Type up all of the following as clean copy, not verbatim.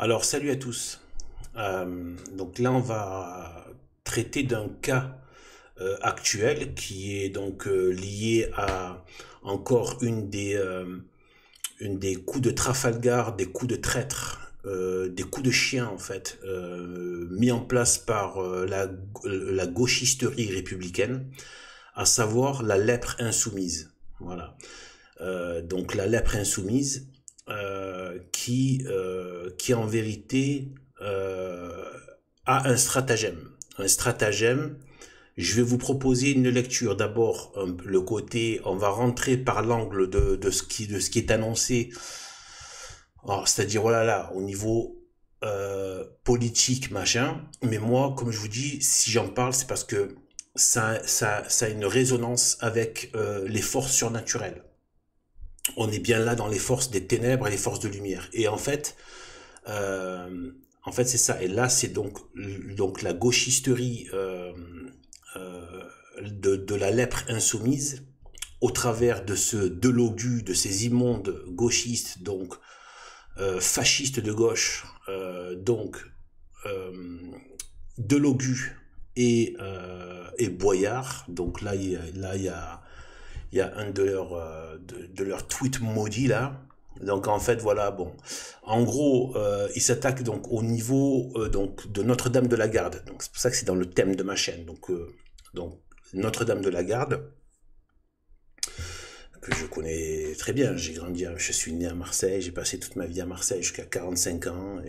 Alors, salut à tous. Donc là, on va traiter d'un cas actuel qui est donc lié à encore une des coups de Trafalgar, des coups de traître, des coups de chien en fait, mis en place par la gauchisterie républicaine, à savoir la lèpre insoumise. Voilà. Donc la lèpre insoumise, qui en vérité a un stratagème. Un stratagème, je vais vous proposer une lecture. D'abord, le côté, on va rentrer par l'angle de ce qui est annoncé, c'est-à-dire, voilà, là, au niveau politique, machin. Mais moi, comme je vous dis, si j'en parle, c'est parce que ça a une résonance avec les forces surnaturelles. On est bien là dans les forces des ténèbres et les forces de lumière. Et en fait, c'est ça. Et là, c'est donc la gauchisterie de la lèpre insoumise, au travers de ce Delogu, de ces immondes gauchistes, donc fascistes de gauche, donc Delogu et Boyard. Donc là, il y a un de leurs tweets maudits là. Donc en fait voilà, bon, en gros ils s'attaquent donc au niveau donc de Notre-Dame de la Garde. Donc c'est pour ça que c'est dans le thème de ma chaîne. Donc Notre-Dame de la Garde, que je connais très bien. J'ai grandi, je suis né à Marseille, j'ai passé toute ma vie à Marseille jusqu'à 45 ans,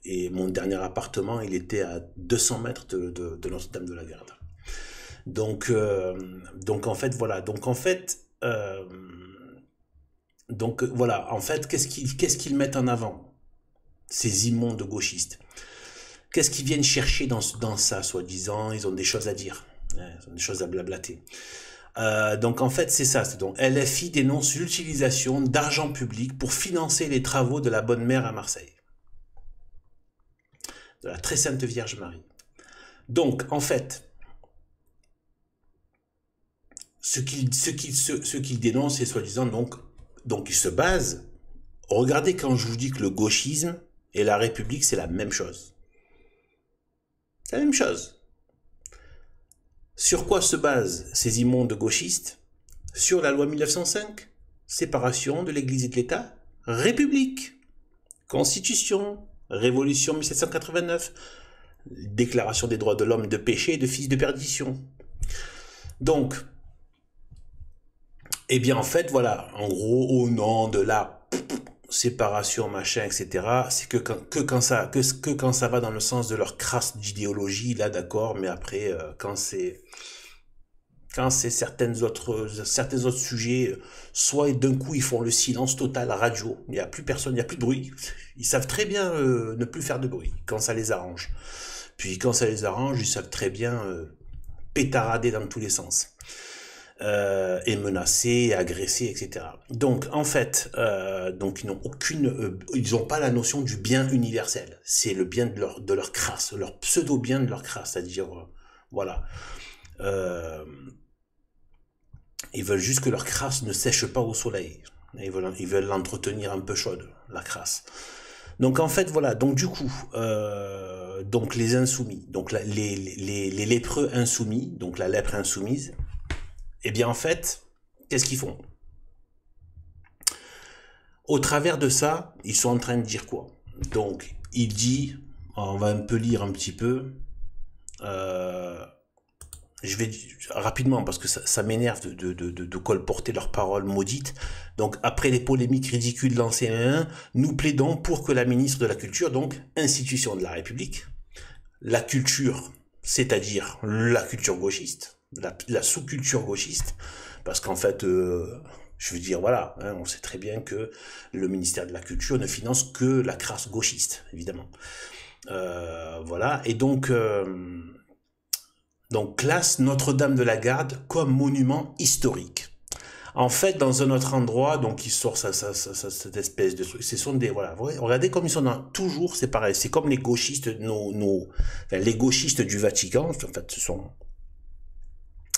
et mon dernier appartement il était à 200 mètres de Notre-Dame de la Garde. Donc en fait voilà, voilà, en fait qu'est-ce qu'ils mettent en avant, ces immondes gauchistes? Qu'est-ce qu'ils viennent chercher dans ça, soi-disant? Ils ont des choses à dire, ils ont des choses à blablater. Donc en fait c'est ça, c'est donc LFI dénonce l'utilisation d'argent public pour financer les travaux de la Bonne Mère à Marseille, de la Très Sainte Vierge Marie. Donc en fait, ce qu'il dénonce, c'est soi-disant donc il se base. Regardez, quand je vous dis que le gauchisme et la République c'est la même chose. C'est la même chose. Sur quoi se basent ces immondes gauchistes? Sur la loi 1905, séparation de l'Église et de l'État, République, Constitution, Révolution 1789, Déclaration des droits de l'homme, de péché et de fils de perdition. Donc, eh bien en fait, voilà, en gros, au nom de la séparation, machin, etc., c'est que quand ça va dans le sens de leur crasse d'idéologie, là d'accord, mais après, quand c'est certains autres sujets, soit d'un coup ils font le silence total à radio, il n'y a plus personne, il n'y a plus de bruit. Ils savent très bien ne plus faire de bruit quand ça les arrange. Puis quand ça les arrange, ils savent très bien pétarader dans tous les sens. Et menacer, agresser, etc. Donc en fait, donc ils n'ont pas la notion du bien universel. C'est le bien de leur crasse, leur pseudo bien de leur crasse, c'est-à-dire voilà. Ils veulent juste que leur crasse ne sèche pas au soleil. Ils veulent l'entretenir un peu chaude, la crasse. Donc en fait voilà, donc du coup, donc les insoumis, donc les lépreux insoumis, donc la lèpre insoumise. Eh bien en fait, qu'est-ce qu'ils font? Au travers de ça, ils sont en train de dire quoi? Donc il dit, on va un peu lire un petit peu, je vais rapidement parce que ça m'énerve de colporter leurs paroles maudites. Donc après les polémiques ridicules lancées, nous plaidons pour que la ministre de la Culture, donc institution de la République, la culture, c'est-à-dire la culture gauchiste, la sous-culture gauchiste, parce qu'en fait, je veux dire, voilà, on sait très bien que le ministère de la Culture ne finance que la crasse gauchiste, évidemment. Voilà, et donc classe Notre-Dame de la Garde comme monument historique. En fait, dans un autre endroit, donc il sort cette espèce de truc. Ce sont des, voilà, regardez comme ils sont toujours, c'est pareil, c'est comme les gauchistes, les gauchistes du Vatican, en fait,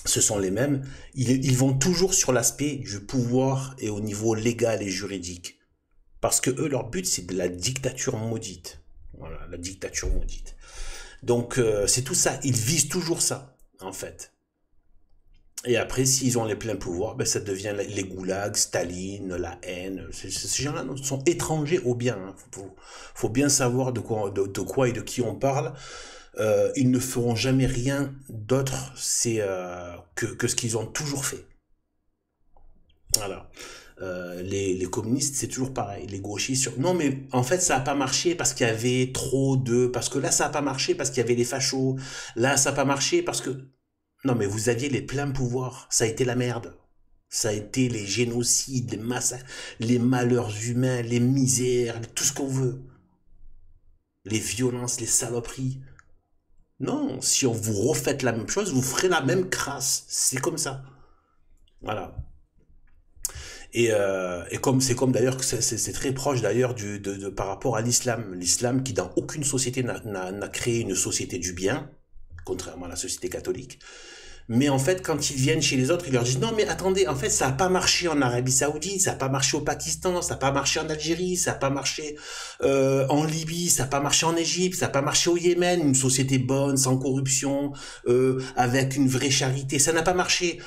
ce sont les mêmes. Ils vont toujours sur l'aspect du pouvoir et au niveau légal et juridique. Parce que eux, leur but, c'est de la dictature maudite. Voilà, la dictature maudite. Donc, c'est tout ça. Ils visent toujours ça, en fait. Et après, s'ils ont les pleins pouvoirs, ben, ça devient les goulags, Staline, la haine. Ces gens-là sont étrangers au bien. Hein. Faut bien savoir de quoi et de qui on parle. Ils ne feront jamais rien d'autre que ce qu'ils ont toujours fait. Voilà. Les communistes, c'est toujours pareil. Les gauchistes, non mais en fait ça a pas marché parce qu'il y avait trop de... Parce que là ça a pas marché parce qu'il y avait les fachos. Là ça a pas marché parce que... Non mais vous aviez les pleins pouvoirs. Ça a été la merde. Ça a été les génocides, les massacres, les malheurs humains, les misères, tout ce qu'on veut. Les violences, les saloperies. Non, si on vous refaites la même chose, vous ferez la même crasse. C'est comme ça. Voilà. Et comme c'est comme d'ailleurs que c'est très proche d'ailleurs par rapport à l'islam. L'islam qui dans aucune société n'a créé une société du bien, contrairement à la société catholique. Mais en fait, quand ils viennent chez les autres, ils leur disent non mais attendez, en fait ça n'a pas marché en Arabie Saoudite, ça n'a pas marché au Pakistan, ça n'a pas marché en Algérie, ça n'a pas marché en Libye, ça n'a pas marché en Égypte, ça n'a pas marché au Yémen, une société bonne, sans corruption, avec une vraie charité, ça n'a pas marché.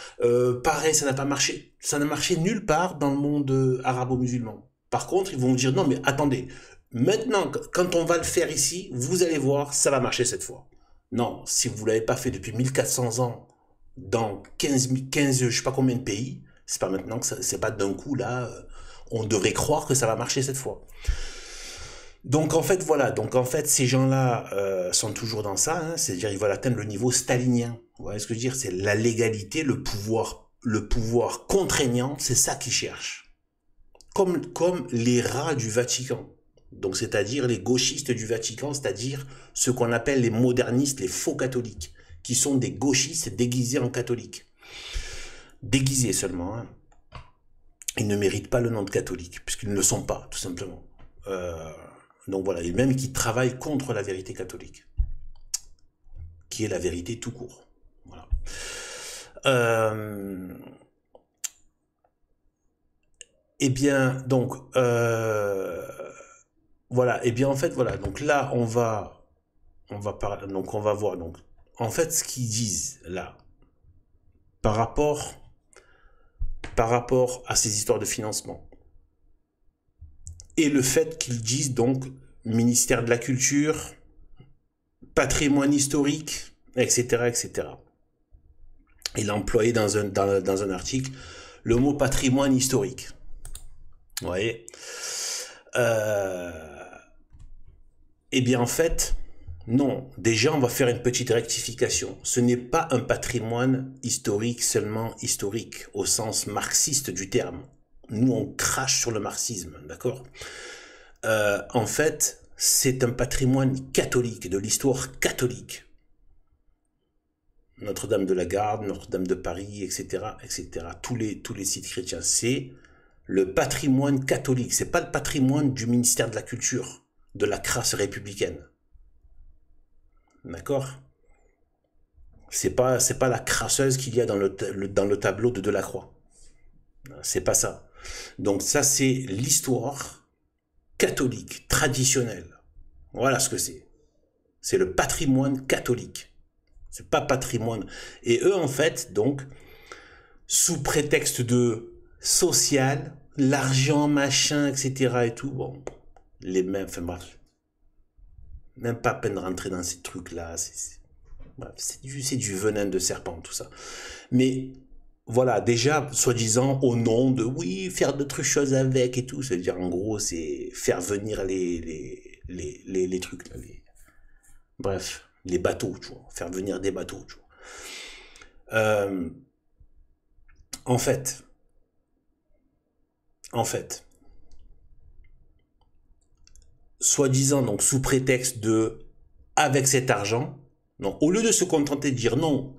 Pareil, ça n'a marché nulle part dans le monde arabo-musulman. Par contre, ils vont dire non mais attendez, maintenant quand on va le faire ici, vous allez voir, ça va marcher cette fois. Non, si vous l'avez pas fait depuis 1400 ans, dans 15, je sais pas combien de pays, c'est pas maintenant que c'est pas d'un coup là, on devrait croire que ça va marcher cette fois. Donc en fait voilà, ces gens-là sont toujours dans ça, hein, c'est-à-dire ils veulent atteindre le niveau stalinien. Vous voyez ce que je veux dire, c'est la légalité, le pouvoir contraignant, c'est ça qu'ils cherchent. Comme les rats du Vatican. Donc c'est-à-dire les gauchistes du Vatican, c'est-à-dire ceux qu'on appelle les modernistes, les faux catholiques, qui sont des gauchistes déguisés en catholiques. Déguisés seulement. Hein. Ils ne méritent pas le nom de catholique, puisqu'ils ne le sont pas, tout simplement. Donc voilà, et même qui travaillent contre la vérité catholique, qui est la vérité tout court. Voilà. Eh bien, donc, voilà, et bien en fait, voilà, donc là, on va parler, donc on va voir, donc, en fait, ce qu'ils disent là, par rapport à ces histoires de financement, et le fait qu'ils disent donc ministère de la Culture, patrimoine historique, etc., etc. Il a employé dans un article le mot patrimoine historique. Vous voyez, eh bien en fait, non. Déjà, on va faire une petite rectification. Ce n'est pas un patrimoine historique seulement historique, au sens marxiste du terme. Nous, on crache sur le marxisme, d'accord ? En fait, c'est un patrimoine catholique, de l'histoire catholique. Notre-Dame de la Garde, Notre-Dame de Paris, etc., etc. Tous les sites chrétiens, c'est le patrimoine catholique. C'est pas le patrimoine du ministère de la Culture, de la crasse républicaine. D'accord ? C'est pas la crasseuse qu'il y a dans le tableau de Delacroix. C'est pas ça. Donc ça, c'est l'histoire catholique, traditionnelle. Voilà ce que c'est. C'est le patrimoine catholique. C'est pas patrimoine. Et eux, en fait, donc, sous prétexte de social, l'argent, machin, etc. et tout, bon, les mêmes, enfin bref. Même pas peine de rentrer dans ces trucs-là. C'est du venin de serpent, tout ça. Mais voilà, déjà, soi-disant, au nom de, oui, faire d'autres choses avec et tout, c'est-à-dire, en gros, c'est faire venir les trucs, là, bref, les bateaux, tu vois, faire venir des bateaux, tu vois. En fait, soi-disant, donc, sous prétexte de, avec cet argent, non, au lieu de se contenter de dire non,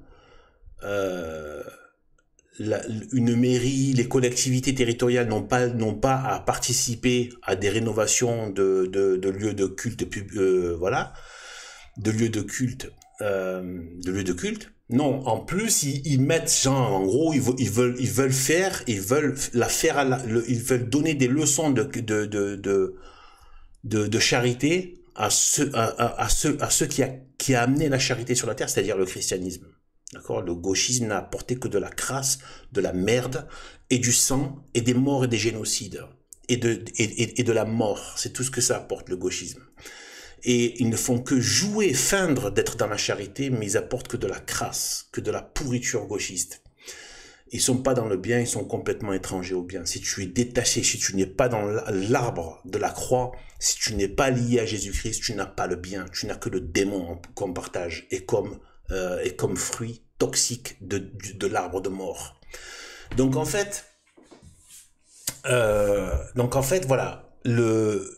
une mairie, les collectivités territoriales n'ont pas à participer à des rénovations de lieux de culte, voilà, de lieux de culte, Non, en plus, ils mettent, genre, en gros, ils veulent la faire ils veulent donner des leçons de charité à ceux qui a amené la charité sur la terre, c'est-à-dire le christianisme. D'accord? Le gauchisme n'a apporté que de la crasse, de la merde, et du sang, et des morts et des génocides. Et de la mort. C'est tout ce que ça apporte, le gauchisme. Et ils ne font que jouer, feindre d'être dans la charité, mais ils apportent que de la crasse, que de la pourriture gauchiste. Ils sont pas dans le bien, ils sont complètement étrangers au bien. Si tu es détaché, si tu n'es pas dans l'arbre de la croix, si tu n'es pas lié à Jésus-Christ, tu n'as pas le bien, tu n'as que le démon comme partage et comme fruit toxique de l'arbre de mort. Donc en fait, voilà, le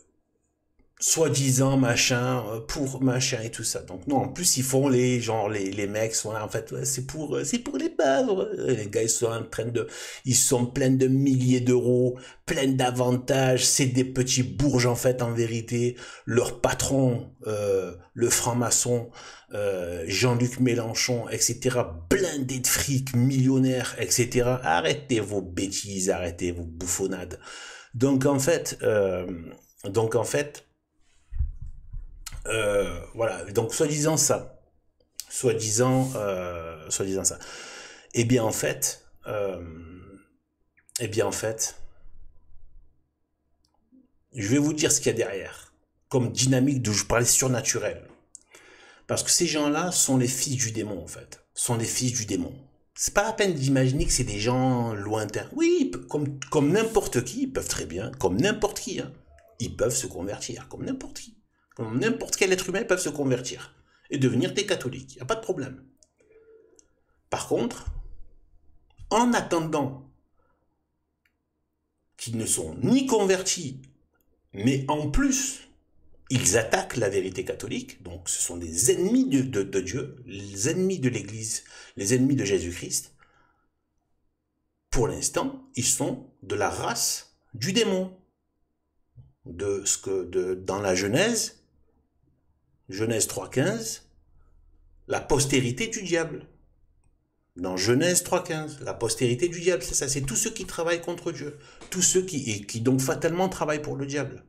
soi-disant machin pour machin et tout ça. Donc non, en plus ils font les mecs sont là en fait ouais, c'est pour les pauvres. Les gars ils sont pleins de milliers d'euros, pleins d'avantages, c'est des petits bourges en fait en vérité. Leur patron le franc-maçon Jean-Luc Mélenchon etc. blindé de fric, millionnaire etc. Arrêtez vos bêtises, arrêtez vos bouffonnades. Donc en fait voilà, donc soi-disant ça, soi-disant ça. Eh bien en fait, je vais vous dire ce qu'il y a derrière, comme dynamique d'où je parlais surnaturelle. Parce que ces gens-là sont les fils du démon en fait, sont les fils du démon. C'est pas la peine d'imaginer que c'est des gens lointains. Oui, comme n'importe qui, ils peuvent très bien, comme n'importe qui, hein, ils peuvent se convertir, comme n'importe qui. Comme n'importe quel être humain, ils peuvent se convertir et devenir des catholiques. Il n'y a pas de problème. Par contre, en attendant qu'ils ne sont ni convertis, mais en plus, ils attaquent la vérité catholique, donc ce sont des ennemis de Dieu, les ennemis de l'Église, les ennemis de Jésus-Christ. Pour l'instant, ils sont de la race du démon. Dans la Genèse 3.15, la postérité du diable. Dans Genèse 3.15, la postérité du diable, c'est ça, c'est tous ceux qui travaillent contre Dieu, tous ceux qui donc fatalement travaillent pour le diable.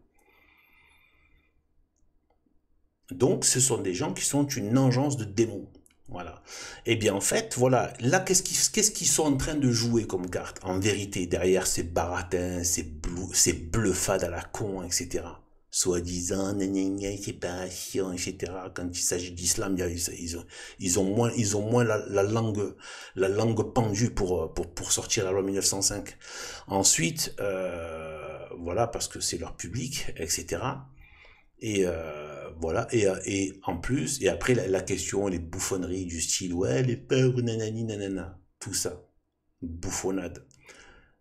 Donc ce sont des gens qui sont une engeance de démons. Voilà. Et bien en fait, voilà, là qu'est-ce qu'ils sont en train de jouer comme carte? En vérité, derrière ces baratins, ces bluffades à la con, etc. Soi-disant, séparation, etc. Quand il s'agit d'islam, ils ont moins la langue pendue pour sortir la loi 1905. Ensuite, voilà, parce que c'est leur public, etc. Et voilà, et en plus, et après la question, les bouffonneries du style, ouais, les pauvres, nanani, nanana, tout ça, bouffonnade.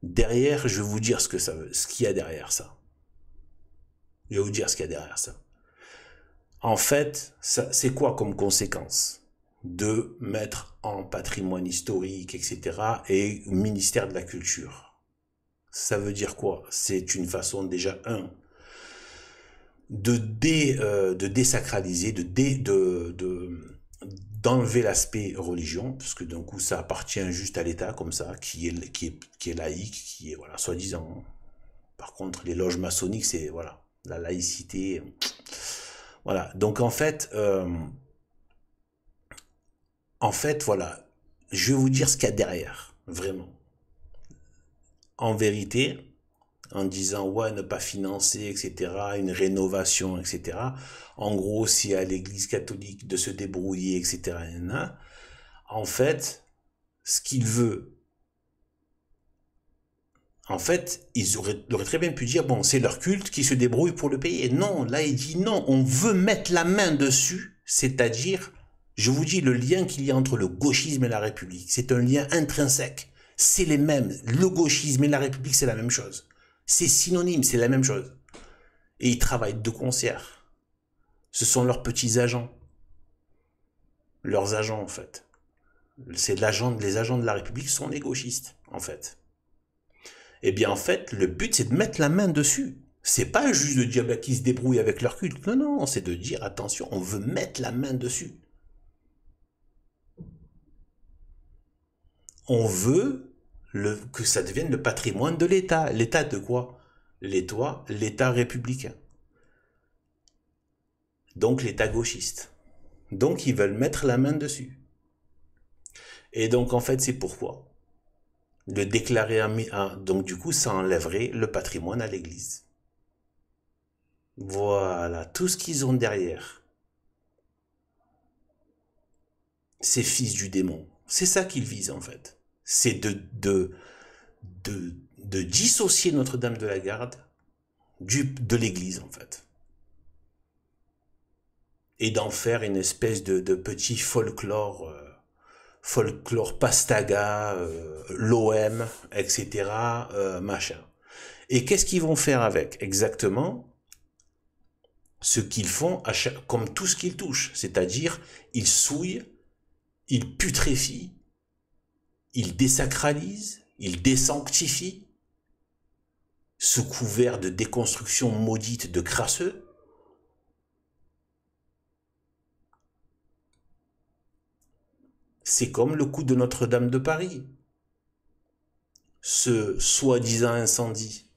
Derrière, je vais vous dire ce qu'il y a derrière ça. Je vais vous dire ce qu'il y a derrière ça. En fait, c'est quoi comme conséquence de mettre en patrimoine historique, etc., et ministère de la Culture? Ça veut dire quoi? C'est une façon déjà, de désacraliser, d'enlever l'aspect religion, parce que d'un coup ça appartient juste à l'État comme ça, qui est laïque, qui est voilà, soi-disant. Par contre, les loges maçonniques, c'est voilà, la laïcité. Voilà. Donc en fait, voilà, je vais vous dire ce qu'il y a derrière, vraiment. En vérité, en disant ouais, ne pas financer, etc., une rénovation, etc. En gros, c'est à l'Église catholique de se débrouiller, etc. En fait, ce qu'il veut, en fait, ils auraient très bien pu dire bon, c'est leur culte qui se débrouille pour le payer. Non, là il dit non, on veut mettre la main dessus, c'est-à-dire, je vous dis le lien qu'il y a entre le gauchisme et la République, c'est un lien intrinsèque. C'est les mêmes. Le gauchisme et la République, c'est la même chose. C'est synonyme, c'est la même chose. Et ils travaillent de concert. Ce sont leurs petits agents. Leurs agents, en fait. Les agents de la République sont les gauchistes, en fait. Eh bien, en fait, le but, c'est de mettre la main dessus. C'est pas juste de dire bah, qu'ils se débrouillent avec leur culte. Non, non, c'est de dire, attention, on veut mettre la main dessus. on veut que ça devienne le patrimoine de l'État. L'État de quoi? L'État républicain. Donc l'État gauchiste. Donc ils veulent mettre la main dessus. Et donc en fait c'est pourquoi le déclarer donc du coup ça enlèverait le patrimoine à l'Église. Voilà, tout ce qu'ils ont derrière. Ces fils du démon. C'est ça qu'ils visent en fait. C'est de dissocier Notre-Dame de la Garde de l'Église en fait. Et d'en faire une espèce de petit folklore, folklore pastaga, l'OM, etc., machin. Et qu'est-ce qu'ils vont faire avec? Exactement ce qu'ils font comme tout ce qu'ils touchent. C'est-à-dire, ils souillent, ils putréfient, ils désacralisent, ils désanctifient, sous couvert de déconstruction maudite de crasseux. C'est comme le coup de Notre-Dame de Paris. Ce soi-disant incendie.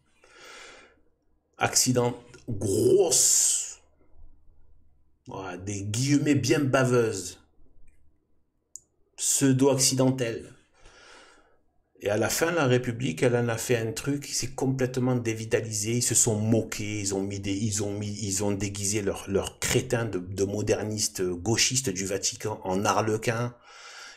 Accident, grosse, voilà, des guillemets bien baveuses. Pseudo-accidentelle. Et à la fin, la République, elle en a fait un truc qui s'est complètement dévitalisé. Ils se sont moqués, ils ont déguisé leurs crétins de modernistes gauchistes du Vatican en arlequins.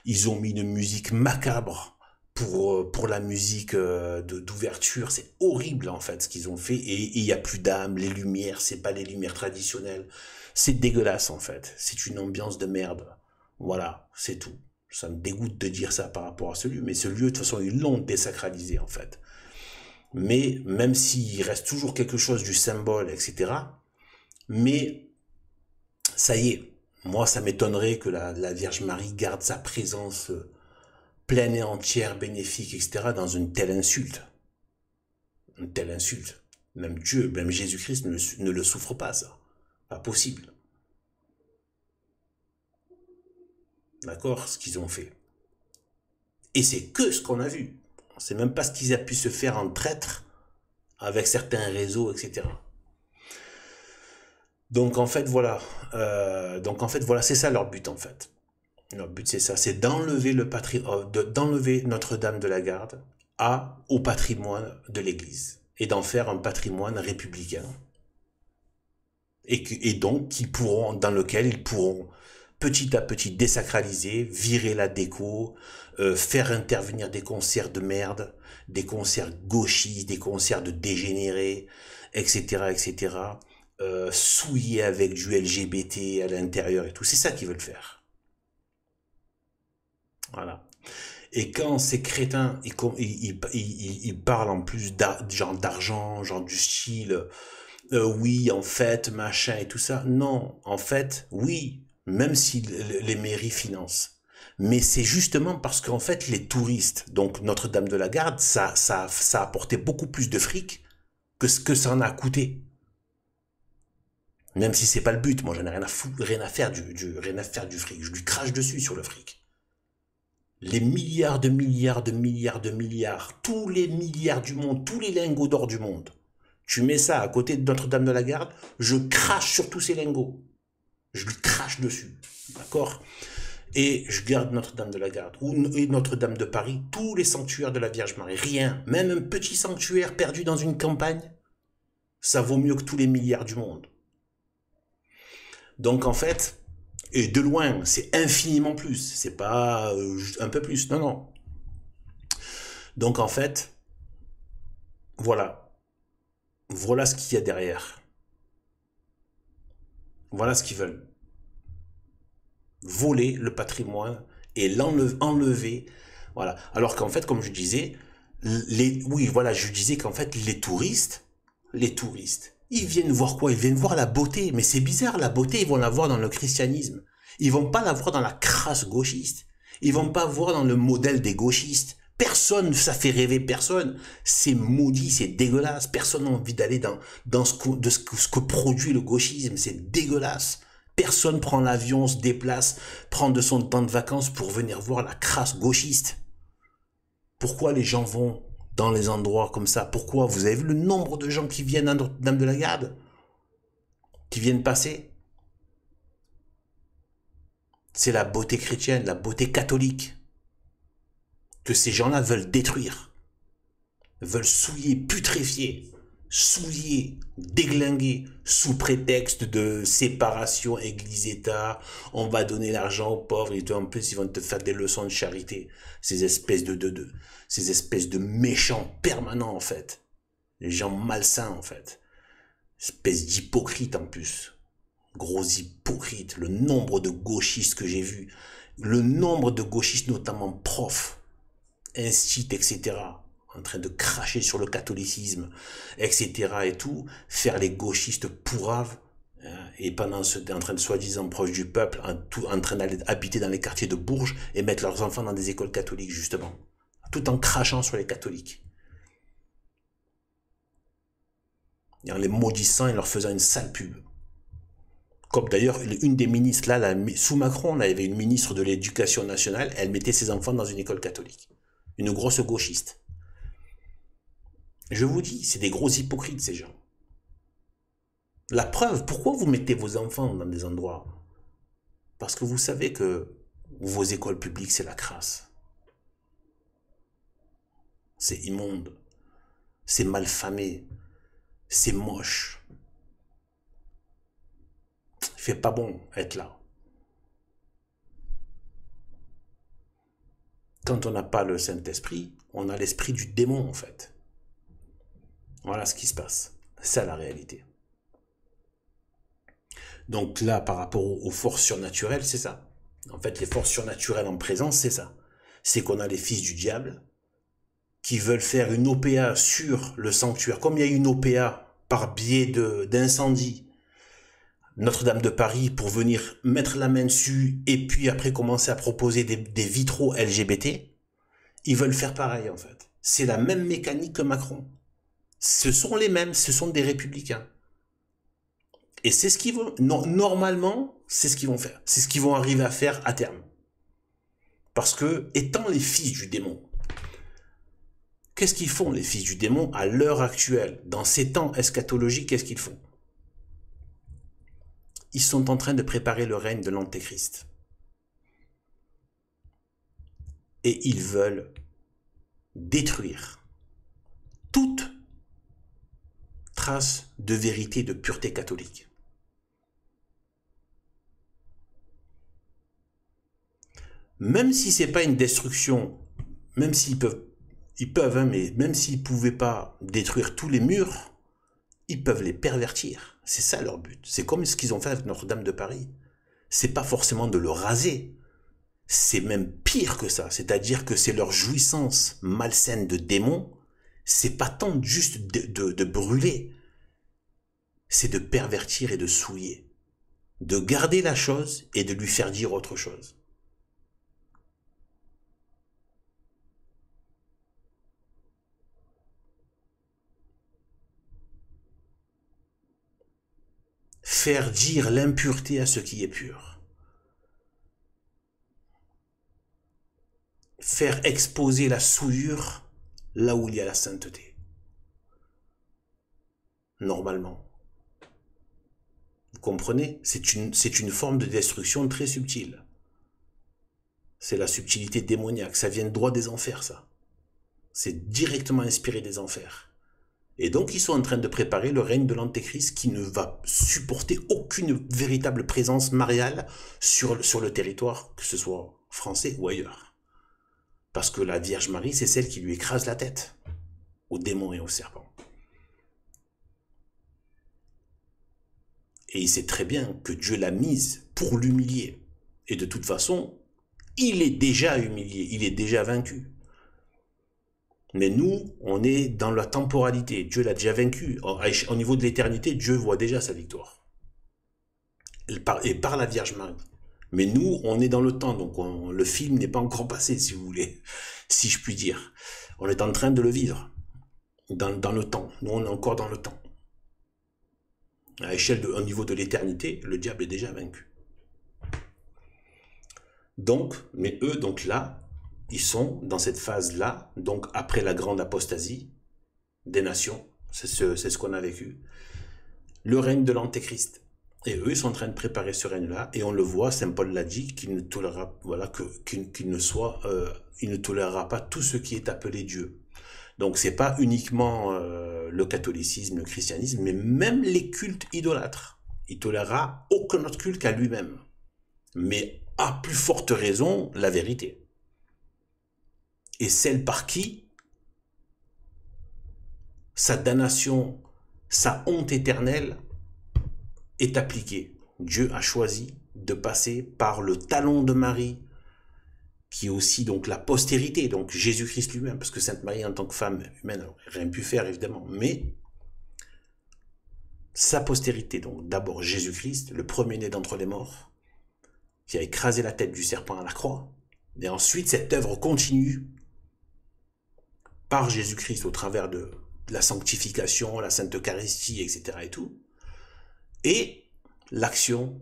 Ils ont mis une musique macabre pour la musique d'ouverture. C'est horrible en fait ce qu'ils ont fait. Et il n'y a plus d'âme, les lumières, c'est pas les lumières traditionnelles. C'est dégueulasse en fait. C'est une ambiance de merde. Voilà, c'est tout. Ça me dégoûte de dire ça par rapport à ce lieu, mais ce lieu, de toute façon, ils l'ont désacralisé, en fait. Mais, même s'il reste toujours quelque chose du symbole, etc., mais, ça y est, moi, ça m'étonnerait que la Vierge Marie garde sa présence pleine et entière, bénéfique, etc., dans une telle insulte. Une telle insulte. Même Dieu, même Jésus-Christ ne le souffre pas, ça. Pas possible. D'accord, ce qu'ils ont fait. Et c'est que ce qu'on a vu. On ne sait même pas ce qu'ils ont pu se faire en traître avec certains réseaux, etc. Donc en fait, voilà. C'est ça leur but, en fait. Leur but, c'est ça. C'est d'enlever d'enlever Notre-Dame de la Garde au patrimoine de l'Église. Et d'en faire un patrimoine républicain. Et donc, dans lequel ils pourront petit à petit désacraliser, virer la déco, faire intervenir des concerts de merde, des concerts gauchistes, des concerts de dégénérés, etc., etc., souiller avec du LGBT à l'intérieur et tout. C'est ça qu'ils veulent faire. Voilà. Et quand ces crétins, ils parlent en plus d'argent, genre du style, oui, en fait, machin et tout ça. Non, en fait, oui, même si les mairies financent. Mais c'est justement parce qu'en fait, les touristes, donc Notre-Dame de la Garde, ça a apporté beaucoup plus de fric que ce que ça en a coûté. Même si c'est pas le but, moi j'en ai rien à faire du fric. Je lui crache dessus sur le fric. Les milliards de milliards de milliards de milliards, tous les milliards du monde, tous les lingots d'or du monde. Tu mets ça à côté de Notre-Dame de la Garde, je crache sur tous ces lingots. Je lui crache dessus. D'accord? Et je garde Notre-Dame de la Garde, ou Notre-Dame de Paris, tous les sanctuaires de la Vierge Marie. Rien. Même un petit sanctuaire perdu dans une campagne, ça vaut mieux que tous les milliards du monde. Donc en fait, et de loin, c'est infiniment plus. C'est pas un peu plus. Non, non. Donc en fait, voilà. Voilà ce qu'il y a derrière. Voilà ce qu'ils veulent. Voler le patrimoine et enlever. Voilà. Alors qu'en fait, comme je disais, je disais qu'en fait, les touristes, ils viennent voir quoi? Ils viennent voir la beauté. Mais c'est bizarre, la beauté, ils vont la voir dans le christianisme. Ils vont pas la voir dans la crasse gauchiste. Ils vont pas voir dans le modèle des gauchistes. Personne, ça fait rêver personne. C'est maudit, c'est dégueulasse. Personne n'a envie d'aller dans ce que produit le gauchisme. C'est dégueulasse. Personne prend l'avion, se déplace, prend de son temps de vacances pour venir voir la crasse gauchiste. Pourquoi les gens vont dans les endroits comme ça? Pourquoi? Vous avez vu le nombre de gens qui viennent à Notre-Dame de la Garde? Qui viennent passer? C'est la beauté chrétienne, la beauté catholique que ces gens-là veulent détruire, veulent souiller, putréfier, souiller, déglinguer, sous prétexte de séparation Église-État, on va donner l'argent aux pauvres, et en plus ils vont te faire des leçons de charité, ces espèces ces espèces de méchants permanents en fait, les gens malsains en fait, espèces d'hypocrites en plus. Gros hypocrite, le nombre de gauchistes que j'ai vus, le nombre de gauchistes, notamment profs, instituts, etc., en train de cracher sur le catholicisme, etc., et tout, faire les gauchistes pourraves, hein, et pendant ce temps, en train de soi-disant proche du peuple, en train d'aller habiter dans les quartiers de Bourges et mettre leurs enfants dans des écoles catholiques, justement, tout en crachant sur les catholiques. Et en les maudissant et leur faisant une sale pub. Comme d'ailleurs, une des ministres, là, sous Macron, là, il y avait une ministre de l'Éducation nationale, elle mettait ses enfants dans une école catholique. Une grosse gauchiste. Je vous dis, c'est des gros hypocrites, ces gens. La preuve, pourquoi vous mettez vos enfants dans des endroits? Parce que vous savez que vos écoles publiques, c'est la crasse. C'est immonde. C'est malfamé. C'est moche. Il fait pas bon être là. Quand on n'a pas le Saint-Esprit, on a l'esprit du démon en fait. Voilà ce qui se passe. C'est ça la réalité. Donc là, par rapport aux forces surnaturelles, c'est ça. En fait, les forces surnaturelles en présence, c'est ça. C'est qu'on a les fils du diable qui veulent faire une OPA sur le sanctuaire. Comme il y a une OPA par biais d'incendie, Notre-Dame de Paris, pour venir mettre la main dessus et puis après commencer à proposer des vitraux LGBT, ils veulent faire pareil en fait. C'est la même mécanique que Macron. Ce sont les mêmes, ce sont des républicains. Et c'est ce qu'ils vont, normalement, c'est ce qu'ils vont faire. C'est ce qu'ils vont arriver à faire à terme. Parce que, étant les fils du démon, qu'est-ce qu'ils font les fils du démon à l'heure actuelle? Dans ces temps eschatologiques, qu'est-ce qu'ils font? Ils sont en train de préparer le règne de l'Antéchrist. Et ils veulent détruire toute trace de vérité, de pureté catholique. Même si c'est pas une destruction, même s'ils peuvent, hein, mais même s'ils pouvaient pas détruire tous les murs, ils peuvent les pervertir. C'est ça leur but. C'est comme ce qu'ils ont fait avec Notre-Dame de Paris. C'est pas forcément de le raser. C'est même pire que ça. C'est-à-dire que c'est leur jouissance malsaine de démons. C'est pas tant juste de brûler. C'est de pervertir et de souiller. De garder la chose et de lui faire dire autre chose. Faire dire l'impureté à ce qui est pur. Faire exposer la souillure là où il y a la sainteté. Normalement. Vous comprenez? C'est une forme de destruction très subtile. C'est la subtilité démoniaque. Ça vient droit des enfers, ça. C'est directement inspiré des enfers. Et donc, ils sont en train de préparer le règne de l'Antéchrist qui ne va supporter aucune véritable présence mariale sur le territoire, que ce soit français ou ailleurs. Parce que la Vierge Marie, c'est celle qui lui écrase la tête, aux démons et aux serpents. Et il sait très bien que Dieu l'a mise pour l'humilier. Et de toute façon, il est déjà humilié, il est déjà vaincu. Mais nous, on est dans la temporalité. Dieu l'a déjà vaincu. Au niveau de l'éternité, Dieu voit déjà sa victoire. Et par la Vierge Marie. Mais nous, on est dans le temps. Donc le film n'est pas encore passé, si vous voulez. Si je puis dire. On est en train de le vivre. Dans le temps. Nous, on est encore dans le temps. À l'échelle au niveau de l'éternité, le diable est déjà vaincu. Donc, mais eux, donc là, ils sont dans cette phase-là, donc après la grande apostasie des nations, c'est ce qu'on a vécu, le règne de l'Antéchrist. Et eux, ils sont en train de préparer ce règne-là, et on le voit, Saint Paul l'a dit, qu'il ne tolérera, voilà, il ne tolérera pas tout ce qui est appelé Dieu. Donc c'est pas uniquement le catholicisme, le christianisme, mais même les cultes idolâtres. Il tolérera aucun autre culte qu'à lui-même. Mais à plus forte raison, la vérité. Et celle par qui sa damnation, sa honte éternelle est appliquée. Dieu a choisi de passer par le talon de Marie, qui est aussi donc la postérité, donc Jésus-Christ lui-même, parce que Sainte Marie en tant que femme humaine n'a rien pu faire évidemment, mais sa postérité, donc d'abord Jésus-Christ, le premier-né d'entre les morts, qui a écrasé la tête du serpent à la croix, et ensuite cette œuvre continue par Jésus-Christ au travers de la sanctification, la Sainte Eucharistie, etc. et tout, et l'action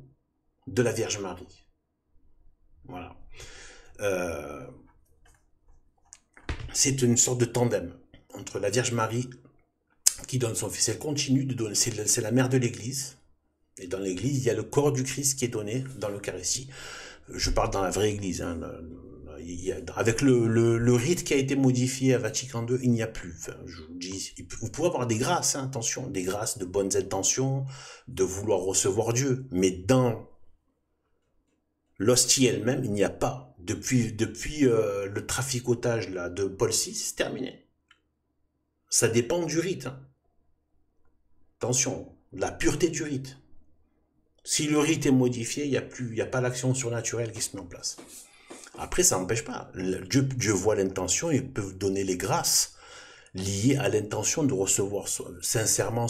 de la Vierge Marie. Voilà. C'est une sorte de tandem entre la Vierge Marie qui donne son fils, elle continue de donner, c'est la mère de l'Église, et dans l'Église, il y a le corps du Christ qui est donné dans l'Eucharistie. Je parle dans la vraie Église, hein, avec le rite qui a été modifié à Vatican II, il n'y a plus. Enfin, je vous dis, vous pouvez avoir des grâces, hein, attention, des grâces de bonnes intentions, de vouloir recevoir Dieu, mais dans l'hostie elle-même, il n'y a pas. Depuis le traficotage là, de Paul VI, c'est terminé. Ça dépend du rite. Hein. Attention, la pureté du rite. Si le rite est modifié, il n'y a pas l'action surnaturelle qui se met en place. Après, ça n'empêche pas. Dieu voit l'intention, il peut donner les grâces liées à l'intention de recevoir sincèrement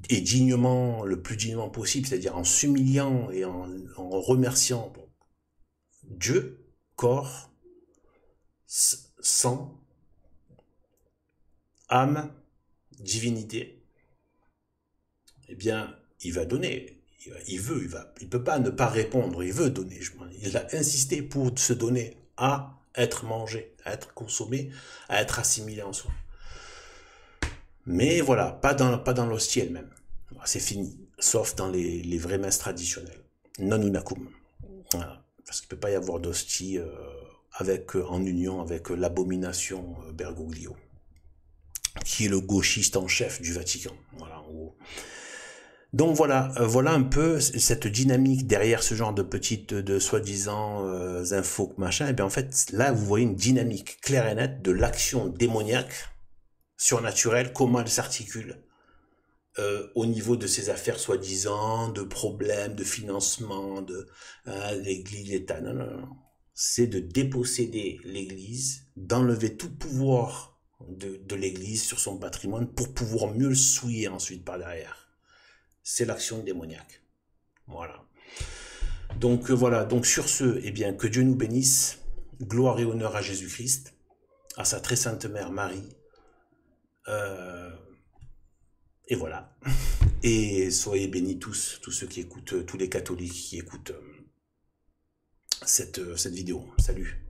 et dignement, le plus dignement possible, c'est-à-dire en s'humiliant et en remerciant Dieu, corps, sang, âme, divinité. Eh bien, il va donner. Il peut pas ne pas répondre, il veut donner. Il a insisté pour se donner à être mangé, à être consommé, à être assimilé en soi. Mais voilà, pas dans l'hostie elle-même. C'est fini, sauf dans les vraies messes traditionnelles. Non unacum. Voilà. Parce qu'il peut pas y avoir d'hostie en union avec l'abomination Bergoglio, qui est le gauchiste en chef du Vatican. Voilà, en gros. Donc voilà un peu cette dynamique derrière ce genre de soi-disant infos machin. Et bien en fait là vous voyez une dynamique claire et nette de l'action démoniaque surnaturelle, comment elle s'articule au niveau de ces affaires soi-disant de problèmes de financement de l'Église, l'État. Non. C'est de déposséder l'Église, d'enlever tout pouvoir de l'Église sur son patrimoine pour pouvoir mieux le souiller ensuite par derrière. C'est l'action démoniaque. Voilà. Donc voilà, donc sur ce, eh bien, que Dieu nous bénisse, gloire et honneur à Jésus-Christ, à sa très sainte mère Marie, et voilà. Et soyez bénis tous ceux qui écoutent, tous les catholiques qui écoutent cette vidéo. Salut.